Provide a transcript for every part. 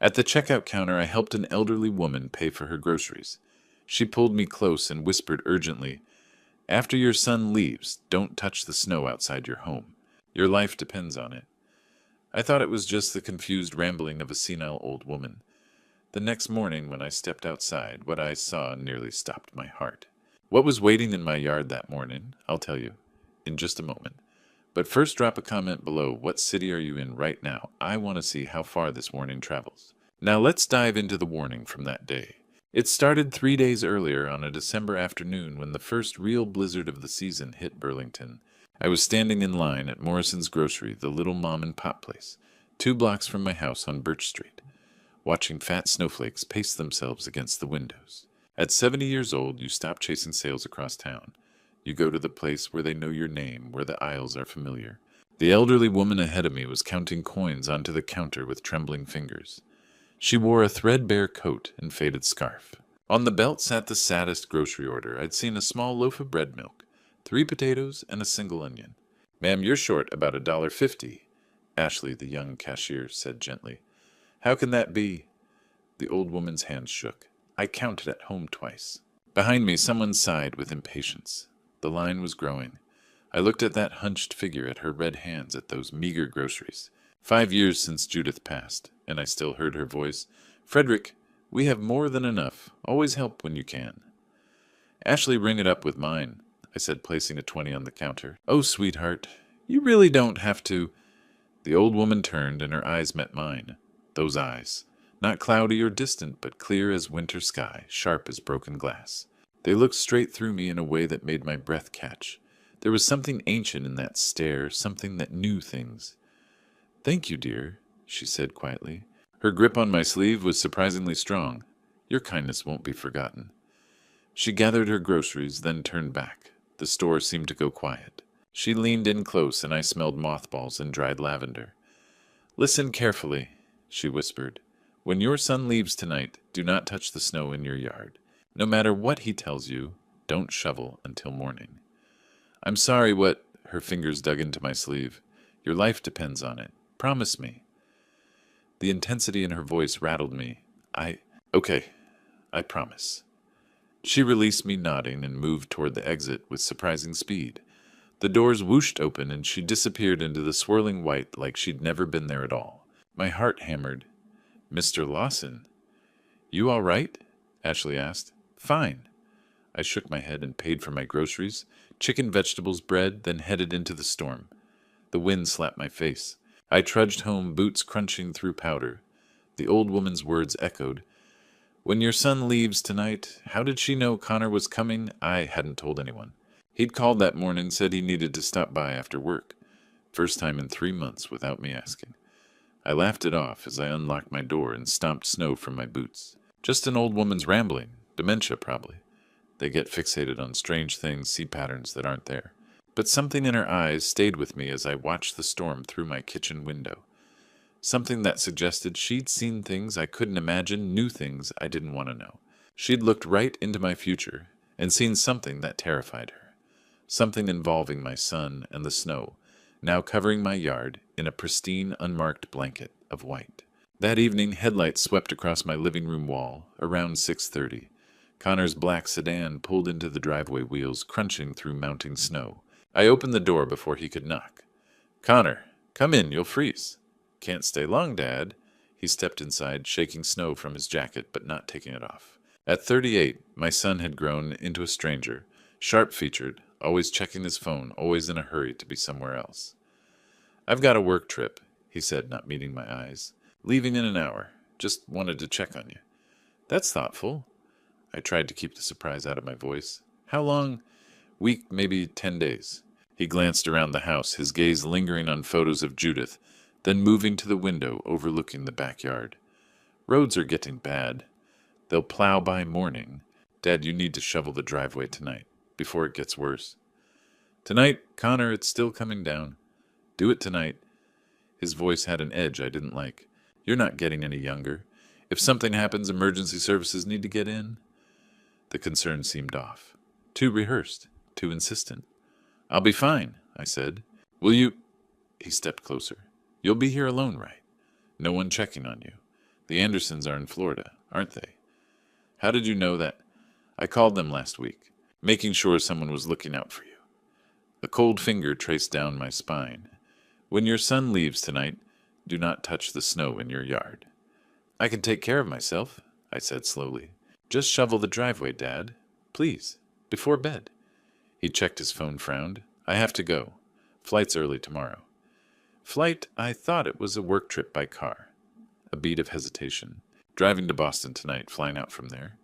At the checkout counter, I helped an elderly woman pay for her groceries. She pulled me close and whispered urgently, "After your son leaves, don't touch the snow outside your home. Your life depends on it." I thought it was just the confused rambling of a senile old woman. The next morning, when I stepped outside, what I saw nearly stopped my heart. What was waiting in my yard that morning, I'll tell you in just a moment. But first, drop a comment below. What city are you in right now? I want to see how far this warning travels. Now let's dive into the warning from that day. It started 3 days earlier on a December afternoon when the first real blizzard of the season hit Burlington. I was standing in line at Morrison's Grocery, the little mom-and-pop place, 2 blocks from my house on Birch Street, watching fat snowflakes paste themselves against the windows. At 70 years old, you stop chasing sales across town. You go to the place where they know your name, where the aisles are familiar. The elderly woman ahead of me was counting coins onto the counter with trembling fingers. She wore a threadbare coat and faded scarf. On the belt sat the saddest grocery order I'd seen: a small loaf of bread milk, 3 potatoes, and a single onion. "Ma'am, you're short about $1.50, Ashley, the young cashier, said gently. "How can that be?" The old woman's hands shook. "I counted at home twice." Behind me, someone sighed with impatience. The line was growing. I looked at that hunched figure, at her red hands, at those meager groceries. 5 years since Judith passed, and I still heard her voice. "Frederick, we have more than enough. Always help when you can." "Ashley, ring it up with mine," I said, placing a 20 on the counter. "Oh, sweetheart, you really don't have to." The old woman turned, and her eyes met mine. Those eyes, not cloudy or distant, but clear as winter sky, sharp as broken glass. They looked straight through me in a way that made my breath catch. There was something ancient in that stare, something that knew things. "Thank you, dear," she said quietly. Her grip on my sleeve was surprisingly strong. "Your kindness won't be forgotten." She gathered her groceries, then turned back. The store seemed to go quiet. She leaned in close, and I smelled mothballs and dried lavender. "Listen carefully," she whispered. "When your son leaves tonight, do not touch the snow in your yard. No matter what he tells you, don't shovel until morning." "I'm sorry, what—" Her fingers dug into my sleeve. "Your life depends on it. Promise me." The intensity in her voice rattled me. Okay, I promise." She released me, nodding, and moved toward the exit with surprising speed. The doors whooshed open, and she disappeared into the swirling white like she'd never been there at all. My heart hammered. "Mr. Lawson." "You all right?" Ashley asked. "Fine." I shook my head and paid for my groceries, chicken, vegetables, bread, then headed into the storm. The wind slapped my face. I trudged home, boots crunching through powder. The old woman's words echoed. "When your son leaves tonight, how did she know Connor was coming?" I hadn't told anyone. He'd called that morning, said he needed to stop by after work. First time in 3 months without me asking. I laughed it off as I unlocked my door and stomped snow from my boots. Just an old woman's rambling. Dementia, probably. They get fixated on strange things, see patterns that aren't there. But something in her eyes stayed with me as I watched the storm through my kitchen window. Something that suggested she'd seen things I couldn't imagine, knew things I didn't want to know. She'd looked right into my future and seen something that terrified her. Something involving my son and the snow, now covering my yard in a pristine, unmarked blanket of white. That evening, headlights swept across my living room wall around 6:30. Connor's black sedan pulled into the driveway, wheels crunching through mounting snow. I opened the door before he could knock. "Connor, come in, you'll freeze." "Can't stay long, Dad." He stepped inside, shaking snow from his jacket but not taking it off. At 38, my son had grown into a stranger, sharp-featured, always checking his phone, always in a hurry to be somewhere else. "I've got a work trip," he said, not meeting my eyes. "Leaving in an hour. Just wanted to check on you." "That's thoughtful." I tried to keep the surprise out of my voice. "How long?" "Week, maybe 10 days. He glanced around the house, his gaze lingering on photos of Judith, then moving to the window overlooking the backyard. "Roads are getting bad. They'll plow by morning. Dad, you need to shovel the driveway tonight, before it gets worse." "Tonight, Connor, it's still coming down. Do it tonight." His voice had an edge I didn't like. "You're not getting any younger. If something happens, emergency services need to get in." The concern seemed off. Too rehearsed, too insistent. "I'll be fine," I said. "Will you—" He stepped closer. "You'll be here alone, right? No one checking on you. The Andersons are in Florida, aren't they? How did you know that? I called them last week, making sure someone was looking out for you. A cold finger traced down my spine. When your son leaves tonight, do not touch the snow in your yard. I can take care of myself, I said slowly. Just shovel the driveway, Dad. Please, before bed. He checked his phone, frowned. I have to go. Flight's early tomorrow. Flight? I thought it was a work trip by car. A beat of hesitation. Driving to Boston tonight, flying out from there.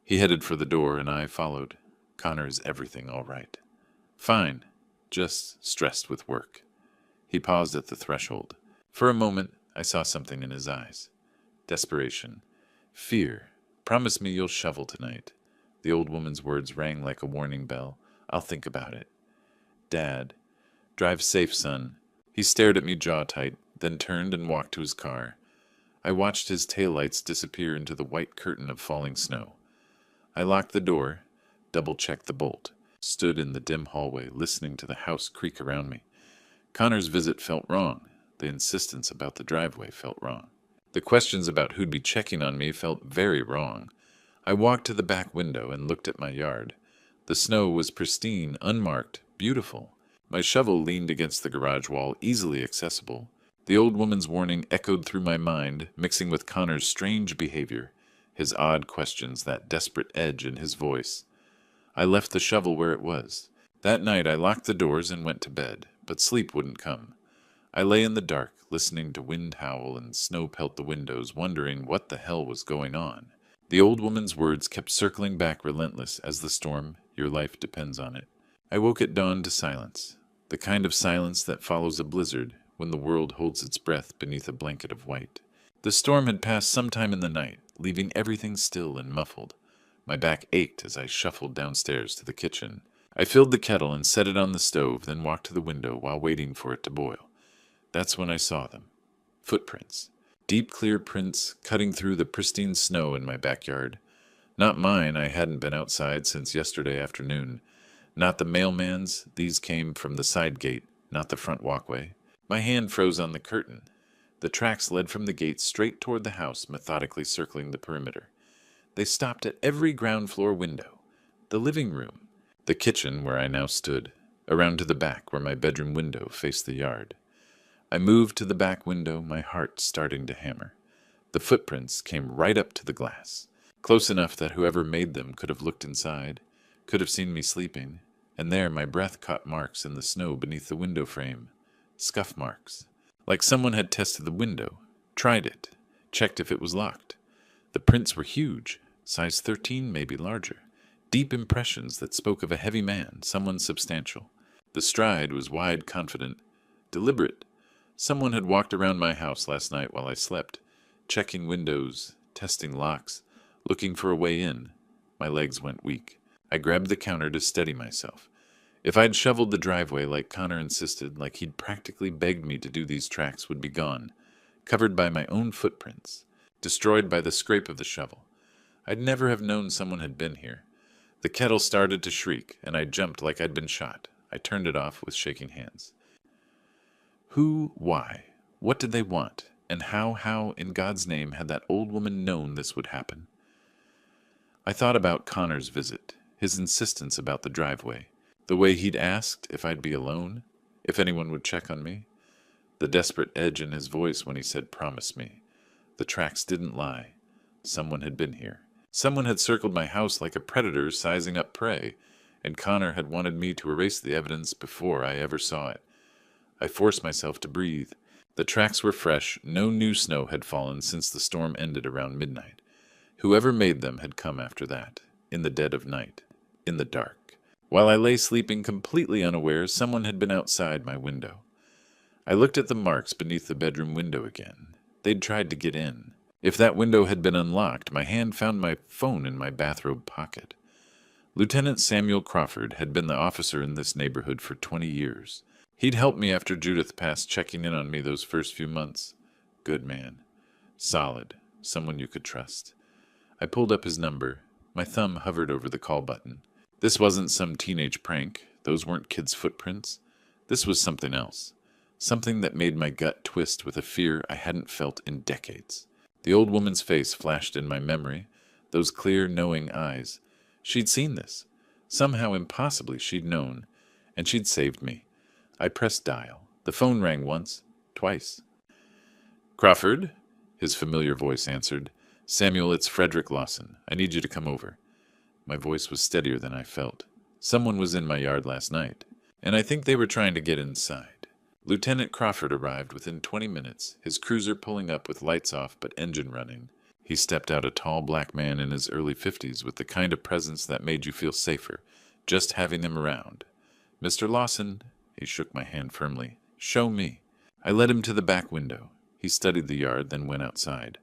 He headed for the door, and I followed. Connor, is everything all right? Fine. Just stressed with work. He paused at the threshold. For a moment, I saw something in his eyes. Desperation. Fear. Promise me you'll shovel tonight. The old woman's words rang like a warning bell. I'll think about it. Dad. Drive safe, son. He stared at me jaw tight, then turned and walked to his car. I watched his taillights disappear into the white curtain of falling snow. I locked the door, double-checked the bolt, stood in the dim hallway, listening to the house creak around me. Connor's visit felt wrong. The insistence about the driveway felt wrong. The questions about who'd be checking on me felt very wrong. I walked to the back window and looked at my yard. The snow was pristine, unmarked, beautiful. My shovel leaned against the garage wall, easily accessible. The old woman's warning echoed through my mind, mixing with Connor's strange behavior, his odd questions, that desperate edge in his voice. I left the shovel where it was. That night I locked the doors and went to bed, but sleep wouldn't come. I lay in the dark, listening to wind howl and snow pelt the windows, wondering what the hell was going on. The old woman's words kept circling back relentless as the storm, your life depends on it. I woke at dawn to silence, the kind of silence that follows a blizzard when the world holds its breath beneath a blanket of white. The storm had passed sometime in the night, leaving everything still and muffled. My back ached as I shuffled downstairs to the kitchen. I filled the kettle and set it on the stove, then walked to the window while waiting for it to boil. That's when I saw them. Footprints. Deep, clear prints cutting through the pristine snow in my backyard. Not mine, I hadn't been outside since yesterday afternoon. Not the mailman's, these came from the side gate, not the front walkway. My hand froze on the curtain. The tracks led from the gate straight toward the house, methodically circling the perimeter. They stopped at every ground floor window. The living room. The kitchen, where I now stood. Around to the back, where my bedroom window faced the yard. I moved to the back window, my heart starting to hammer. The footprints came right up to the glass, close enough that whoever made them could have looked inside, could have seen me sleeping, and there my breath caught marks in the snow beneath the window frame. Scuff marks. Like someone had tested the window, tried it, checked if it was locked. The prints were huge, size 13, maybe larger. Deep impressions that spoke of a heavy man, someone substantial. The stride was wide, confident, deliberate. Someone had walked around my house last night while I slept, checking windows, testing locks, looking for a way in. My legs went weak. I grabbed the counter to steady myself. If I'd shoveled the driveway like Connor insisted, like he'd practically begged me to do, these tracks would be gone, covered by my own footprints, destroyed by the scrape of the shovel. I'd never have known someone had been here. The kettle started to shriek, and I jumped like I'd been shot. I turned it off with shaking hands. Who, why, what did they want, and how in God's name had that old woman known this would happen? I thought about Connor's visit, his insistence about the driveway, the way he'd asked if I'd be alone, if anyone would check on me, the desperate edge in his voice when he said, "Promise me." The tracks didn't lie. Someone had been here. Someone had circled my house like a predator sizing up prey, and Connor had wanted me to erase the evidence before I ever saw it. I forced myself to breathe. The tracks were fresh. No new snow had fallen since the storm ended around midnight. Whoever made them had come after that, in the dead of night, in the dark. While I lay sleeping completely unaware, someone had been outside my window. I looked at the marks beneath the bedroom window again. They'd tried to get in. If that window had been unlocked, my hand found my phone in my bathrobe pocket. Lieutenant Samuel Crawford had been the officer in this neighborhood for 20 years. He'd helped me after Judith passed, checking in on me those first few months. Good man. Solid. Someone you could trust. I pulled up his number. My thumb hovered over the call button. This wasn't some teenage prank. Those weren't kids' footprints. This was something else. Something that made my gut twist with a fear I hadn't felt in decades. The old woman's face flashed in my memory, those clear, knowing eyes. She'd seen this. Somehow, impossibly, she'd known, and she'd saved me. I pressed dial. The phone rang once, twice. Crawford, his familiar voice answered. Samuel, it's Frederick Lawson. I need you to come over. My voice was steadier than I felt. Someone was in my yard last night, and I think they were trying to get inside. Lieutenant Crawford arrived within 20 minutes, his cruiser pulling up with lights off but engine running. He stepped out, a tall black man in his early 50s with the kind of presence that made you feel safer, just having him around. Mr. Lawson, he shook my hand firmly. Show me. I led him to the back window. He studied the yard, then went outside.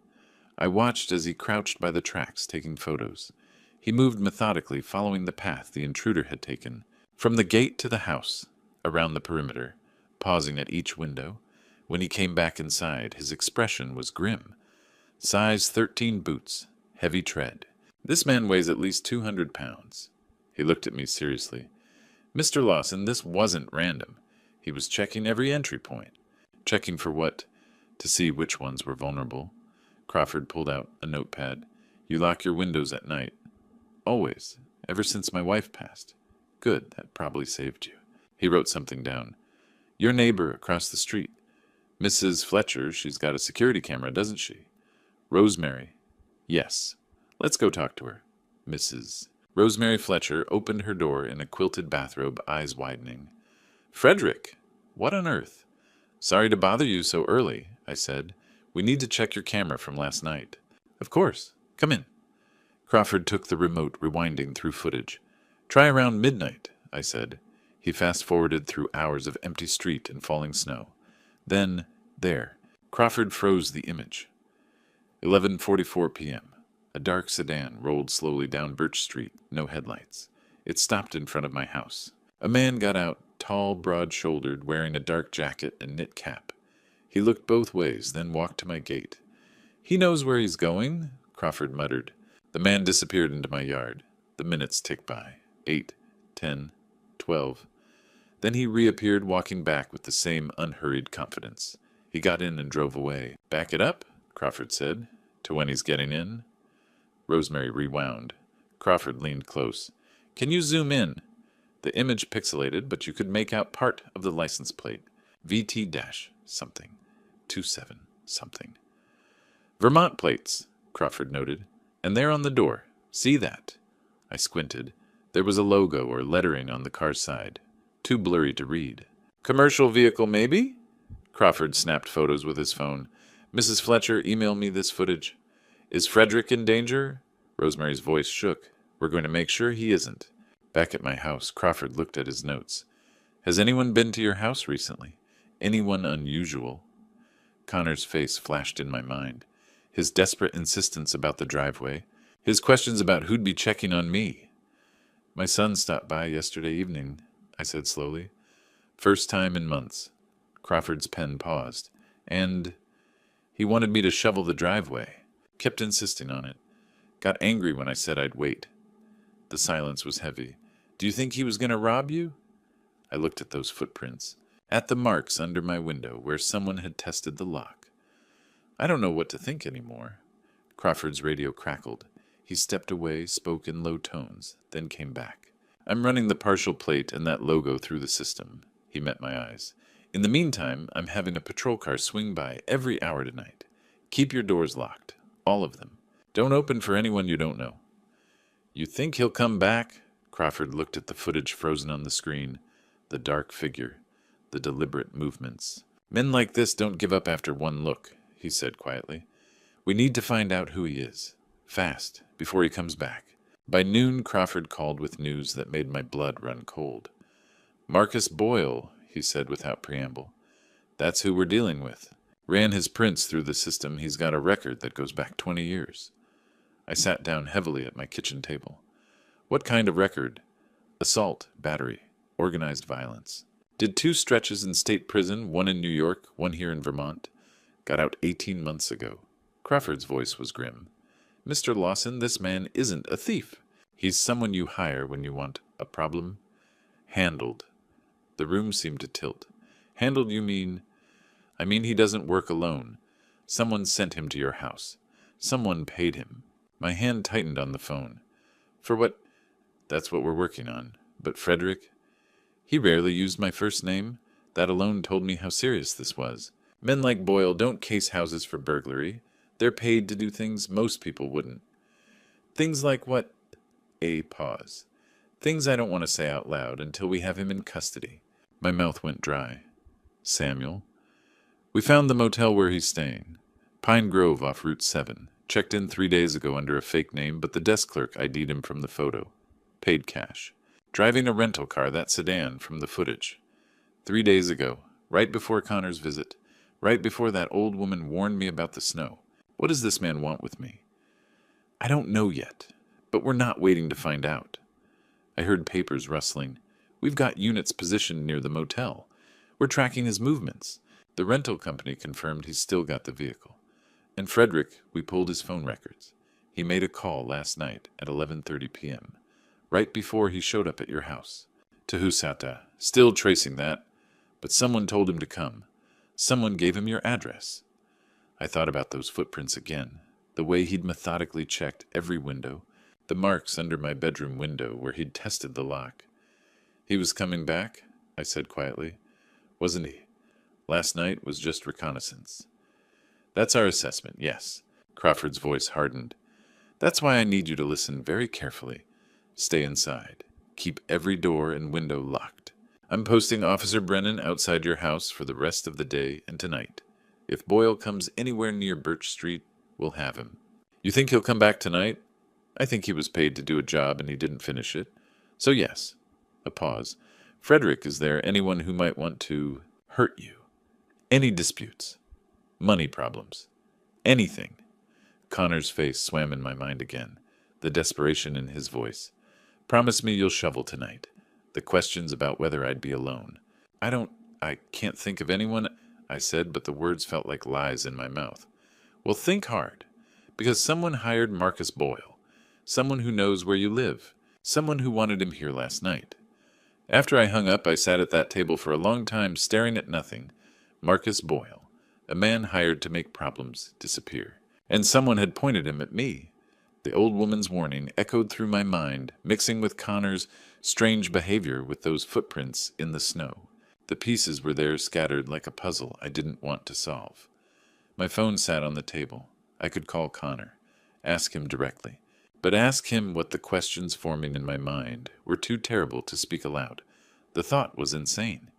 I watched as he crouched by the tracks, taking photos. He moved methodically, following the path the intruder had taken, from the gate to the house, around the perimeter, pausing at each window. When he came back inside, his expression was grim. Size 13 boots, heavy tread. This man weighs at least 200 pounds. He looked at me seriously. Mr. Lawson, this wasn't random. He was checking every entry point. Checking for what? To see which ones were vulnerable. Crawford pulled out a notepad. You lock your windows at night. Always. Ever since my wife passed. Good, that probably saved you. He wrote something down. Your neighbor across the street. Mrs. Fletcher, she's got a security camera, doesn't she? Rosemary. Yes. Let's go talk to her. Mrs. Rosemary Fletcher opened her door in a quilted bathrobe, eyes widening. Frederick! What on earth? Sorry to bother you so early, I said. We need to check your camera from last night. Of course. Come in. Crawford took the remote, rewinding through footage. Try around midnight, I said. He fast-forwarded through hours of empty street and falling snow. Then, there, Crawford froze the image. 11:44 p.m. A dark sedan rolled slowly down Birch Street, no headlights. It stopped in front of my house. A man got out, tall, broad-shouldered, wearing a dark jacket and knit cap. He looked both ways, then walked to my gate. He knows where he's going, Crawford muttered. The man disappeared into my yard. The minutes ticked by. 8, 10, 12. Then he reappeared, walking back with the same unhurried confidence. He got in and drove away. Back it up, Crawford said, to when he's getting in. Rosemary rewound. Crawford leaned close. Can you zoom in? The image pixelated, but you could make out part of the license plate. VT-something. 27 something. Vermont plates, Crawford noted. And they're on the door. See that? I squinted. There was a logo or lettering on the car's side. Too blurry to read. Commercial vehicle, maybe? Crawford snapped photos with his phone. Mrs. Fletcher, email me this footage. Is Frederick in danger? Rosemary's voice shook. We're going to make sure he isn't. Back at my house, Crawford looked at his notes. Has anyone been to your house recently? Anyone unusual? Connor's face flashed in my mind. His desperate insistence about the driveway. His questions about who'd be checking on me. My son stopped by yesterday evening, I said slowly. First time in months. Crawford's pen paused. And he wanted me to shovel the driveway. Kept insisting on it. Got angry when I said I'd wait. The silence was heavy. Do you think he was going to rob you? I looked at those footprints. At the marks under my window where someone had tested the lock. I don't know what to think anymore. Crawford's radio crackled. He stepped away, spoke in low tones, then came back. I'm running the partial plate and that logo through the system. He met my eyes. In the meantime, I'm having a patrol car swing by every hour tonight. Keep your doors locked. All of them. Don't open for anyone you don't know. You think he'll come back? Crawford looked at the footage frozen on the screen. The dark figure. The deliberate movements. Men like this don't give up after one look, he said quietly. We need to find out who he is. Fast, before he comes back. By noon, Crawford called with news that made my blood run cold. Marcus Boyle, he said without preamble. That's who we're dealing with. Ran his prints through the system. He's got a record that goes back 20 years. I sat down heavily at my kitchen table. What kind of record? Assault, battery, organized violence. Did 2 stretches in state prison, one in New York, one here in Vermont. Got out 18 months ago. Crawford's voice was grim. Mr. Lawson, this man isn't a thief. He's someone you hire when you want a problem handled. The room seemed to tilt. Handled, you mean? I mean he doesn't work alone. Someone sent him to your house. Someone paid him. My hand tightened on the phone. For what? That's what we're working on. But Frederick? He rarely used my first name. That alone told me how serious this was. Men like Boyle don't case houses for burglary. They're paid to do things most people wouldn't. Things like what? A pause. Things I don't want to say out loud until we have him in custody. My mouth went dry. Samuel? We found the motel where he's staying. Pine Grove off Route 7. Checked in 3 days ago under a fake name, but the desk clerk ID'd him from the photo. Paid cash. Driving a rental car, that sedan, from the footage. 3 days ago, right before Connor's visit. Right before that old woman warned me about the snow. What does this man want with me? I don't know yet, but we're not waiting to find out. I heard papers rustling. We've got units positioned near the motel. We're tracking his movements. The rental company confirmed he's still got the vehicle. And Frederick, we pulled his phone records. He made a call last night at 11:30 p.m., right before he showed up at your house. To Husata. Still tracing that. But someone told him to come. Someone gave him your address. I thought about those footprints again. The way he'd methodically checked every window. The marks under my bedroom window where he'd tested the lock. He was coming back, I said quietly. Wasn't he? Last night was just reconnaissance. That's our assessment, yes. Crawford's voice hardened. That's why I need you to listen very carefully. Stay inside. Keep every door and window locked. I'm posting Officer Brennan outside your house for the rest of the day and tonight. If Boyle comes anywhere near Birch Street, we'll have him. You think he'll come back tonight? I think he was paid to do a job and he didn't finish it. So yes. A pause. Frederick is there anyone who might want to hurt you? Any disputes? Money problems? Anything? Connor's face swam in my mind again, the desperation in his voice. Promise me you'll shovel tonight. The questions about whether I'd be alone. I can't think of anyone, I said, but the words felt like lies in my mouth. Well, think hard. Because someone hired Marcus Boyle. Someone who knows where you live. Someone who wanted him here last night. After I hung up, I sat at that table for a long time staring at nothing. Marcus Boyle. A man hired to make problems disappear. And someone had pointed him at me. The old woman's warning echoed through my mind, mixing with Connor's strange behavior with those footprints in the snow. The pieces were there scattered like a puzzle I didn't want to solve. My phone sat on the table. I could call Connor, ask him directly. But ask him what the questions forming in my mind were too terrible to speak aloud. The thought was insane.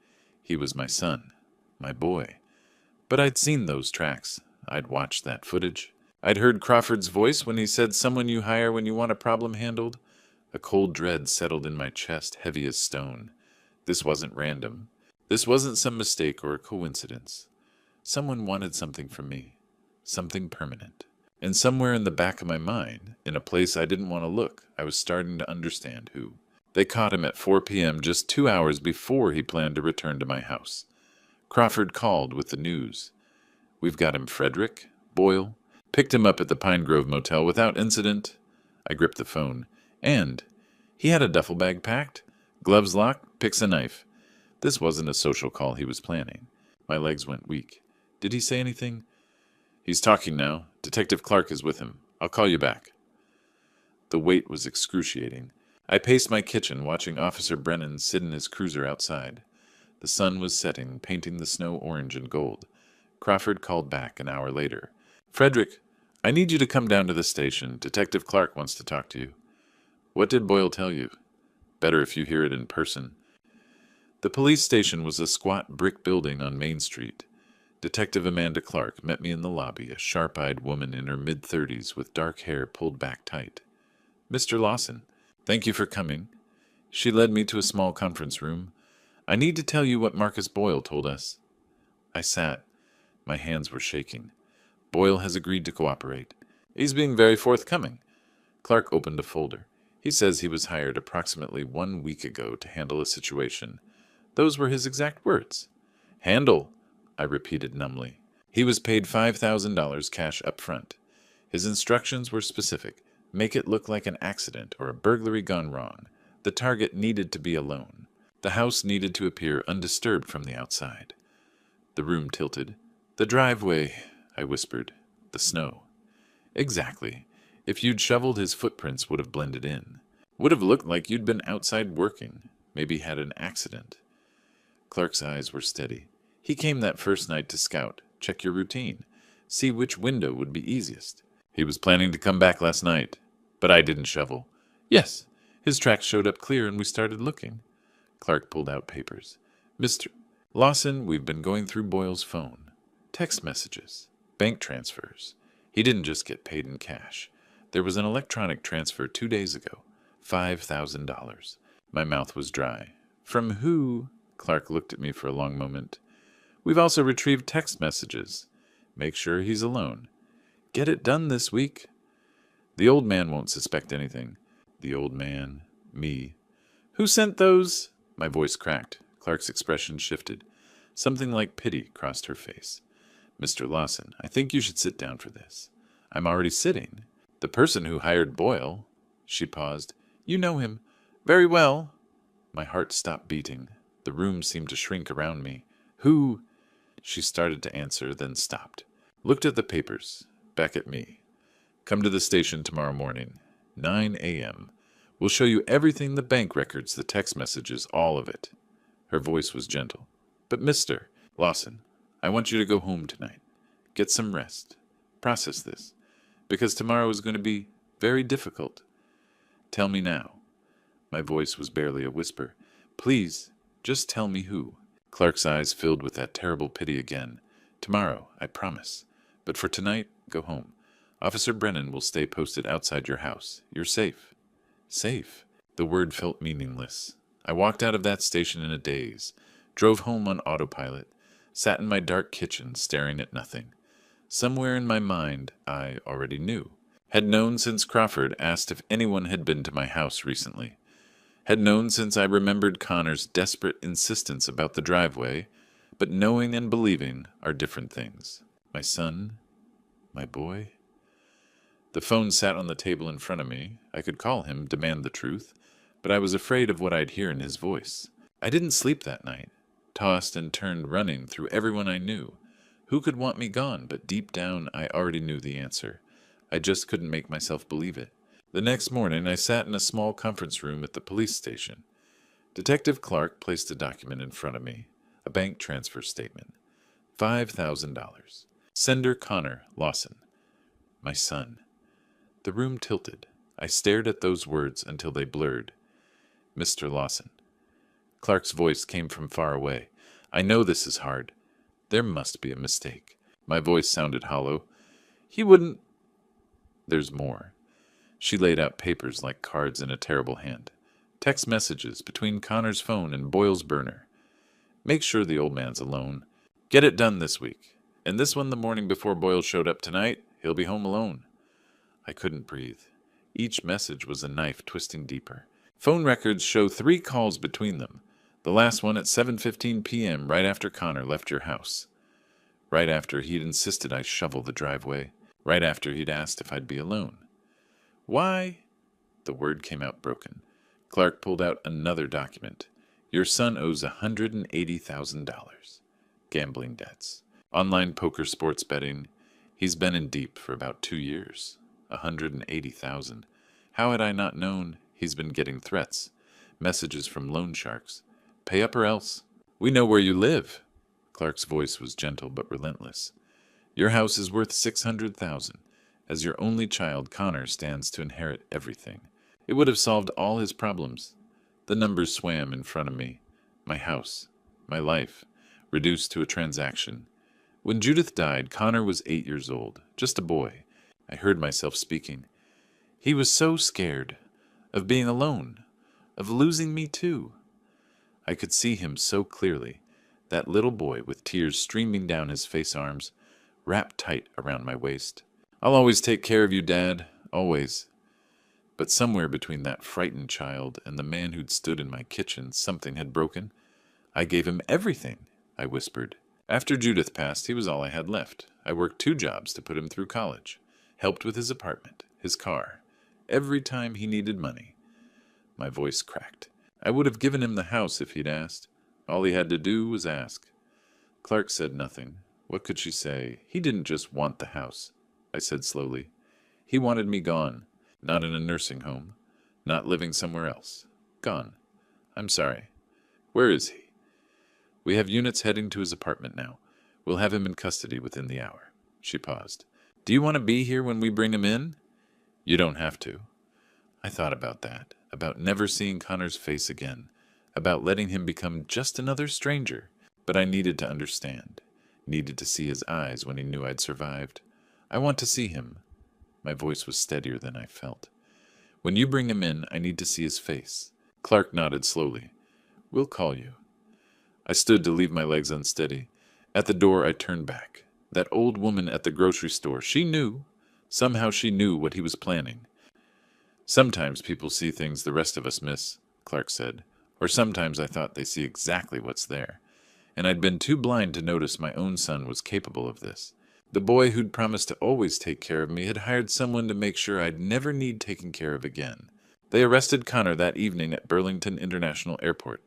He was my son, my boy. But I'd seen those tracks. I'd watched that footage. I'd heard Crawford's voice when he said someone you hire when you want a problem handled. A cold dread settled in my chest, heavy as stone. This wasn't random. This wasn't some mistake or a coincidence. Someone wanted something from me. Something permanent. And somewhere in the back of my mind, in a place I didn't want to look, I was starting to understand who. They caught him at 4 p.m., just 2 hours before he planned to return to my house. Crawford called with the news. We've got him, Frederick. Boyle. Picked him up at the Pine Grove Motel without incident. I gripped the phone. And he had a duffel bag packed. Gloves locked, picks a knife. This wasn't a social call he was planning. My legs went weak. Did he say anything? He's talking now. Detective Clark is with him. I'll call you back. The wait was excruciating. I paced my kitchen, watching Officer Brennan sit in his cruiser outside. The sun was setting, painting the snow orange and gold. Crawford called back an hour later. Frederick, I need you to come down to the station. Detective Clark wants to talk to you. What did Boyle tell you? Better if you hear it in person. The police station was a squat brick building on Main Street. Detective Amanda Clark met me in the lobby, a sharp-eyed woman in her mid-30s with dark hair pulled back tight. Mr. Lawson, thank you for coming. She led me to a small conference room. I need to tell you what Marcus Boyle told us. I sat. My hands were shaking. Boyle has agreed to cooperate. He's being very forthcoming. Clark opened a folder. He says he was hired approximately 1 week ago to handle a situation. Those were his exact words. Handle, I repeated numbly. He was paid $5,000 cash up front. His instructions were specific. Make it look like an accident or a burglary gone wrong. The target needed to be alone. The house needed to appear undisturbed from the outside. The room tilted. The driveway, I whispered. The snow. Exactly. If you'd shoveled, his footprints would have blended in. Would have looked like you'd been outside working, maybe had an accident. Clark's eyes were steady. He came that first night to scout, check your routine, see which window would be easiest. He was planning to come back last night, but I didn't shovel. Yes, his tracks showed up clear and we started looking. Clark pulled out papers. Mr. Lawson, we've been going through Boyle's phone. Text messages, bank transfers. He didn't just get paid in cash. There was an electronic transfer 2 days ago. $5,000. My mouth was dry. From who? Clark looked at me for a long moment. We've also retrieved text messages. Make sure he's alone. Get it done this week. The old man won't suspect anything. The old man. Me. Who sent those? My voice cracked. Clark's expression shifted. Something like pity crossed her face. Mr. Lawson, I think you should sit down for this. I'm already sitting. The person who hired Boyle. She paused. You know him. Very well. My heart stopped beating. The room seemed to shrink around me. Who? She started to answer, then stopped. Looked at the papers. Back at me. Come to the station tomorrow morning. 9 a.m. We'll show you everything, the bank records, the text messages, all of it. Her voice was gentle. But Mr. Lawson, I want you to go home tonight. Get some rest. Process this. Because tomorrow is going to be very difficult. Tell me now. My voice was barely a whisper. Please, just tell me who. Clark's eyes filled with that terrible pity again. Tomorrow, I promise. But for tonight, go home. Officer Brennan will stay posted outside your house. You're safe. Safe? The word felt meaningless. I walked out of that station in a daze, drove home on autopilot, sat in my dark kitchen staring at nothing. Somewhere in my mind, I already knew. Had known since Crawford asked if anyone had been to my house recently. Had known since I remembered Connor's desperate insistence about the driveway, but knowing and believing are different things. My son? My boy? The phone sat on the table in front of me. I could call him, demand the truth, but I was afraid of what I'd hear in his voice. I didn't sleep that night, tossed and turned running through everyone I knew. Who could want me gone? But deep down, I already knew the answer. I just couldn't make myself believe it. The next morning, I sat in a small conference room at the police station. Detective Clark placed a document in front of me, a bank transfer statement. $5,000. Sender Connor Lawson. My son. The room tilted. I stared at those words until they blurred. Mr. Lawson. Clark's voice came from far away. I know this is hard. There must be a mistake. My voice sounded hollow. He wouldn't... There's more. She laid out papers like cards in a terrible hand. Text messages between Connor's phone and Boyle's burner. Make sure the old man's alone. Get it done this week. And this one the morning before Boyle showed up tonight, he'll be home alone. I couldn't breathe. Each message was a knife twisting deeper. Phone records show 3 calls between them. The last one at 7:15 p.m. right after Connor left your house. Right after he'd insisted I shovel the driveway. Right after he'd asked if I'd be alone. Why? The word came out broken. Clark pulled out another document. Your son owes $180,000. Gambling debts. Online poker sports betting. He's been in deep for about 2 years. $180,000. How had I not known? He's been getting threats. Messages from loan sharks. Pay up or else. We know where you live. Clark's voice was gentle but relentless. Your house is worth $600,000. As your only child, Connor stands to inherit everything. It would have solved all his problems. The numbers swam in front of me. My house. My life. Reduced to a transaction. When Judith died, Connor was 8 years old. Just a boy. I heard myself speaking. He was so scared. Of being alone. Of losing me too. I could see him so clearly. That little boy with tears streaming down his face arms, wrapped tight around my waist. I'll always take care of you, Dad. Always. But somewhere between that frightened child and the man who'd stood in my kitchen, something had broken. I gave him everything, I whispered. After Judith passed, he was all I had left. I worked 2 jobs to put him through college. Helped with his apartment, his car. Every time he needed money. My voice cracked. I would have given him the house if he'd asked. All he had to do was ask. Clark said nothing. What could she say? He didn't just want the house. I said slowly. He wanted me gone. Not in a nursing home. Not living somewhere else. Gone. I'm sorry. Where is he? We have units heading to his apartment now. We'll have him in custody within the hour. She paused. Do you want to be here when we bring him in? You don't have to. I thought about that, about never seeing Connor's face again, about letting him become just another stranger. But I needed to understand, needed to see his eyes when he knew I'd survived. I want to see him. My voice was steadier than I felt. When you bring him in, I need to see his face. Clark nodded slowly. We'll call you. I stood to leave my legs unsteady. At the door, I turned back. That old woman at the grocery store, she knew. Somehow she knew what he was planning. Sometimes people see things the rest of us miss, Clark said. Or sometimes I thought they see exactly what's there. And I'd been too blind to notice my own son was capable of this. The boy who'd promised to always take care of me had hired someone to make sure I'd never need taken care of again. They arrested Connor that evening at Burlington International Airport.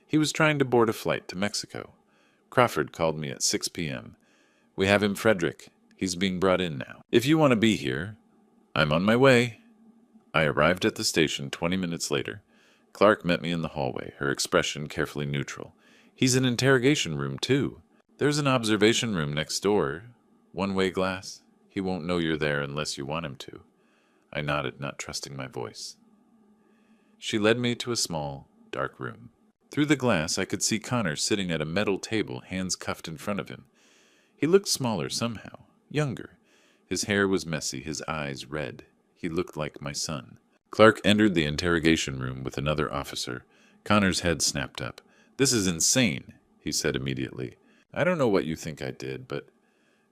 He was trying to board a flight to Mexico. Crawford called me at 6 p.m. We have him, Frederick. He's being brought in now. If you want to be here, I'm on my way. I arrived at the station 20 minutes later. Clark met me in the hallway, her expression carefully neutral. He's in interrogation room, too. There's an observation room next door. One-way glass. He won't know you're there unless you want him to. I nodded, not trusting my voice. She led me to a small, dark room. Through the glass, I could see Connor sitting at a metal table, hands cuffed in front of him. He looked smaller somehow, younger. His hair was messy, his eyes red. He looked like my son. Clark entered the interrogation room with another officer. Connor's head snapped up. This is insane, he said immediately. I don't know what you think I did, but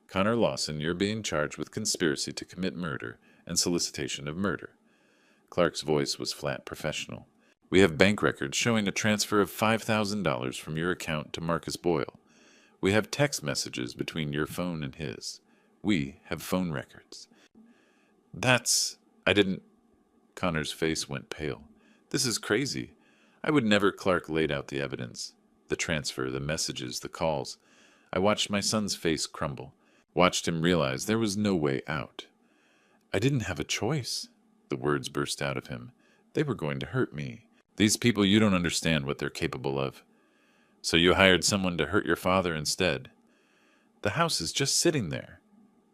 Connor Lawson, you're being charged with conspiracy to commit murder and solicitation of murder. Clark's voice was flat professional. We have bank records showing a transfer of $5,000 from your account to Marcus Boyle. We have text messages between your phone and his. We have phone records. I didn't... Connor's face went pale. This is crazy. I would never. Clark laid out the evidence. The transfer, the messages, the calls. I watched my son's face crumble. Watched him realize there was no way out. I didn't have a choice. The words burst out of him. They were going to hurt me. These people, you don't understand what they're capable of. So you hired someone to hurt your father instead. The house is just sitting there.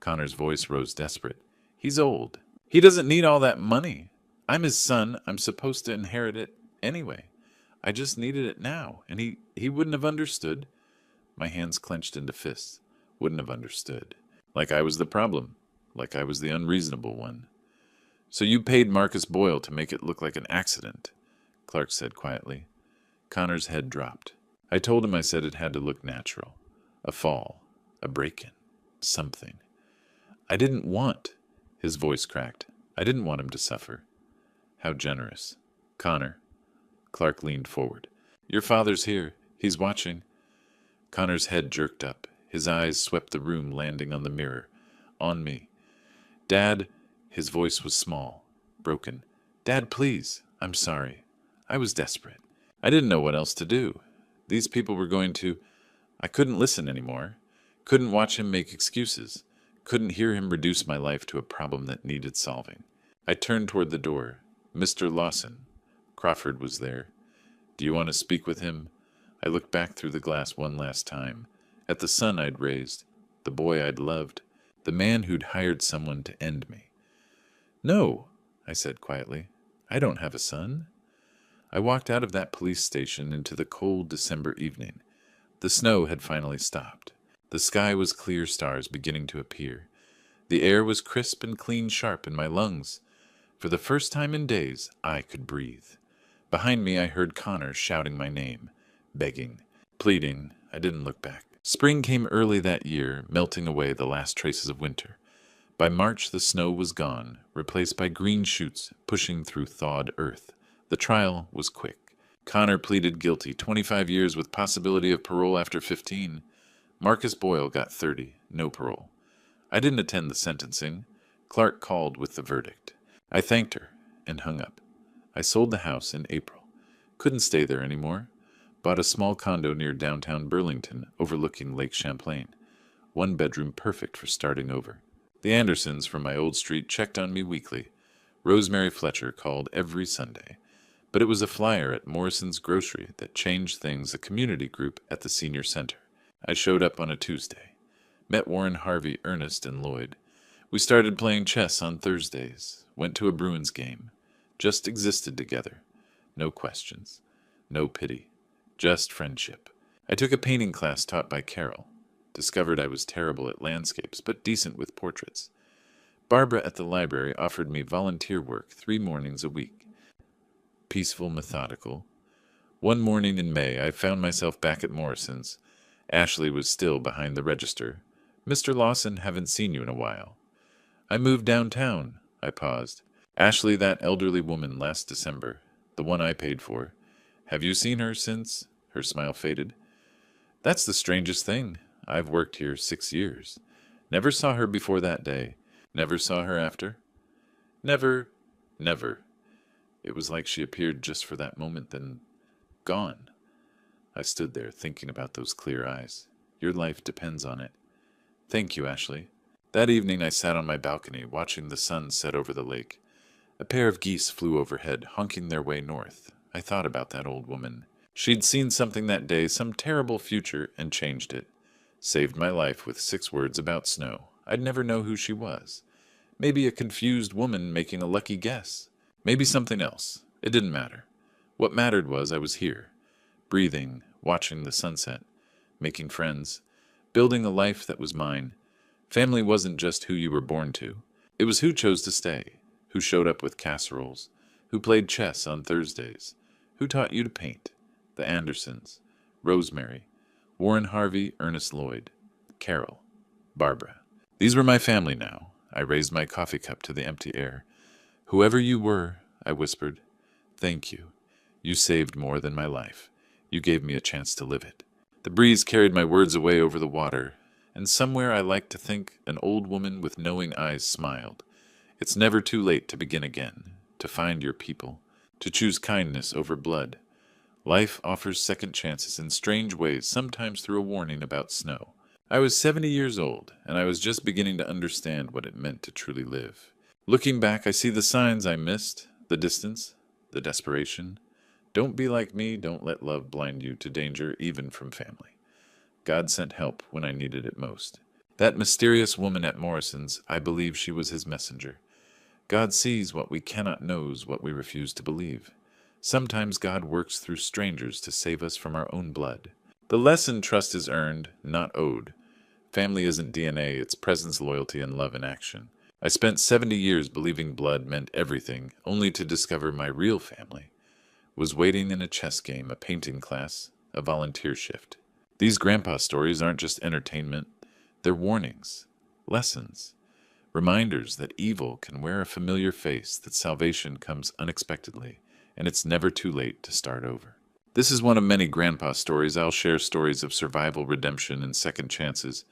Connor's voice rose desperate. He's old. He doesn't need all that money. I'm his son. I'm supposed to inherit it anyway. I just needed it now, and he wouldn't have understood. My hands clenched into fists. Wouldn't have understood. Like I was the problem. Like I was the unreasonable one. So you paid Marcus Boyle to make it look like an accident, Clark said quietly. Connor's head dropped. I told him I said it had to look natural. A fall. A break-in. Something. I didn't want. His voice cracked. I didn't want him to suffer. How generous. Connor. Clark leaned forward. Your father's here. He's watching. Connor's head jerked up. His eyes swept the room, landing on the mirror. On me. Dad. His voice was small. Broken. Dad, please. I'm sorry. I was desperate. I didn't know what else to do. These people were going to... I couldn't listen anymore. Couldn't watch him make excuses. Couldn't hear him reduce my life to a problem that needed solving. I turned toward the door. Mr. Lawson. Crawford was there. Do you want to speak with him? I looked back through the glass one last time. At the son I'd raised. The boy I'd loved. The man who'd hired someone to end me. No, I said quietly. I don't have a son. I walked out of that police station into the cold December evening. The snow had finally stopped. The sky was clear, stars beginning to appear. The air was crisp and clean sharp in my lungs. For the first time in days, I could breathe. Behind me I heard Connor shouting my name, begging, pleading. I didn't look back. Spring came early that year, melting away the last traces of winter. By March the snow was gone, replaced by green shoots pushing through thawed earth. The trial was quick. Connor pleaded guilty, 25 years with possibility of parole after 15. Marcus Boyle got 30, no parole. I didn't attend the sentencing. Clark called with the verdict. I thanked her and hung up. I sold the house in April. Couldn't stay there anymore. Bought a small condo near downtown Burlington, overlooking Lake Champlain. 1 bedroom, perfect for starting over. The Andersons from my old street checked on me weekly. Rosemary Fletcher called every Sunday. But it was a flyer at Morrison's Grocery that changed things, a community group at the senior center. I showed up on a Tuesday. Met Warren Harvey, Ernest, and Lloyd. We started playing chess on Thursdays. Went to a Bruins game. Just existed together. No questions. No pity. Just friendship. I took a painting class taught by Carol. Discovered I was terrible at landscapes, but decent with portraits. Barbara at the library offered me volunteer work 3 mornings a week. Peaceful, methodical. One morning in May, I found myself back at Morrison's. Ashley was still behind the register. "Mr. Lawson, haven't seen you in a while." "I moved downtown." I paused. "Ashley, that elderly woman last December, the one I paid for. Have you seen her since?" Her smile faded. "That's the strangest thing. I've worked here 6 years. Never saw her before that day. Never saw her after?" "Never. Never." It was like she appeared just for that moment, then gone. I stood there thinking about those clear eyes. Your life depends on it. Thank you, Ashley. That evening I sat on my balcony, watching the sun set over the lake. A pair of geese flew overhead, honking their way north. I thought about that old woman. She'd seen something that day, some terrible future, and changed it. Saved my life with 6 words about snow. I'd never know who she was. Maybe a confused woman making a lucky guess. Maybe something else. It didn't matter. What mattered was I was here, breathing, watching the sunset, making friends, building a life that was mine. Family wasn't just who you were born to. It was who chose to stay, who showed up with casseroles, who played chess on Thursdays, who taught you to paint. The Andersons, Rosemary, Warren Harvey, Ernest Lloyd, Carol, Barbara. These were my family now. I raised my coffee cup to the empty air. "Whoever you were," I whispered, "thank you. You saved more than my life. You gave me a chance to live it." The breeze carried my words away over the water, and somewhere I like to think an old woman with knowing eyes smiled. It's never too late to begin again, to find your people, to choose kindness over blood. Life offers second chances in strange ways, sometimes through a warning about snow. I was 70 years old, and I was just beginning to understand what it meant to truly live. Looking back, I see the signs I missed, the distance, the desperation. Don't be like me, don't let love blind you to danger, even from family. God sent help when I needed it most. That mysterious woman at Morrison's, I believe she was his messenger. God sees what we cannot know, what we refuse to believe. Sometimes God works through strangers to save us from our own blood. The lesson: trust is earned, not owed. Family isn't DNA, it's presence, loyalty, and love in action. I spent 70 years believing blood meant everything, only to discover my real family was waiting in a chess game, a painting class, a volunteer shift. These grandpa stories aren't just entertainment, they're warnings, lessons, reminders that evil can wear a familiar face, that salvation comes unexpectedly, and it's never too late to start over. This is one of many grandpa stories. I'll share stories of survival, redemption, and second chances.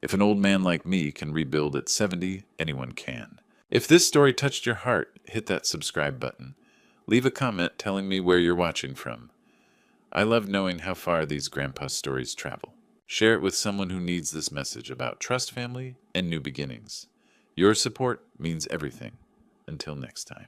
If an old man like me can rebuild at 70, anyone can. If this story touched your heart, hit that subscribe button. Leave a comment telling me where you're watching from. I love knowing how far these grandpa stories travel. Share it with someone who needs this message about trust, family, and new beginnings. Your support means everything. Until next time.